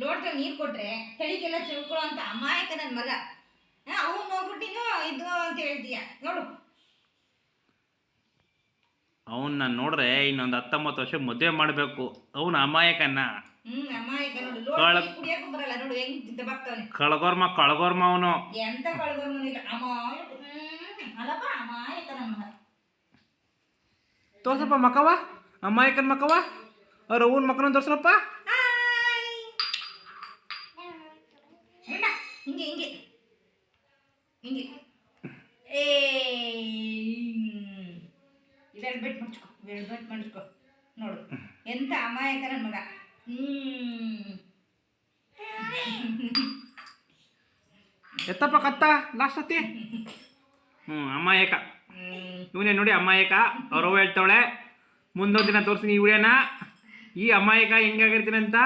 ಲೋಟದಲ್ಲಿ ನೀರು ಕೊಟ್ರೆ ತಳಿಗೆಲ್ಲ ತಿಳ್ಕೊಳ್ಳೋ ಅಂತ ಅಮಾಯಕ ನನ್ನ ಮಗ. ಅವನು ನೋಡ್ಬಿಟ್ಟಿನೋ ಇದು ಅಂತ ಹೇಳ್ತೀಯ ನೋಡು. ಅವನ್ನ ನೋಡ್ರೆ ಇನ್ನೊಂದು 19 ವರ್ಷ ಮದುವೆ ಮಾಡಬೇಕು. ಅವನು ಅಮಾಯಕನ. ಅಮಾಯಕ ನೋಡು. ಲೋಟ ಕುಡಿಯಕ್ಕೂ ಬರಲ್ಲ ನೋಡು ಹೆಂಗ್ ಬರ್ತಾವನೆ. ಕಳಗೋರ್ಮ ಅವನು. ಎಂತ ಕಳಗೋರ್ಮ ಇಲ್ಲ, ಅಮಾಯಕ. ಅಲ್ಲಪ್ಪ ಅಮಾಯಕ ನನ್ನ ಮಗ. ತೋರ್ಸಪ್ಪ ಮಕ್ಕವ, ಅಮಾಯಕನ ಮಕ್ಕವ. ಅವ್ರ ಅವನ ಮಕ್ಕನ ತೋರ್ಸಪ್ಪ. ಹಿಂಗೆ ಹಿಂಗೆ ಹಿಂಗೆ ಇವೆರಡು ಮಾಡಿಸ್ಕೊ ನೋಡು ಎಂತ ಅಮಾಯಕ ನನ್ನ ಮಗ. ಎತ್ತಪ್ಪ ಕತ್ತ ಲಾಸ್ಟ್ ಅತ್ತಿ. ಅಮಾಯಕ ಇವನೇ ನೋಡಿ ಅಮಾಯಕ. ಅವ್ರವ್ವ ಹೇಳ್ತಾವಳೆ ಮುಂದೊಂದು ದಿನ ತೋರಿಸ್ತೀನಿ ಈ ವಿಡಿಯೋನ. ಈ ಅಮಾಯಕ ಹೆಂಗಾಗಿರ್ತೀನಿ ಅಂತ.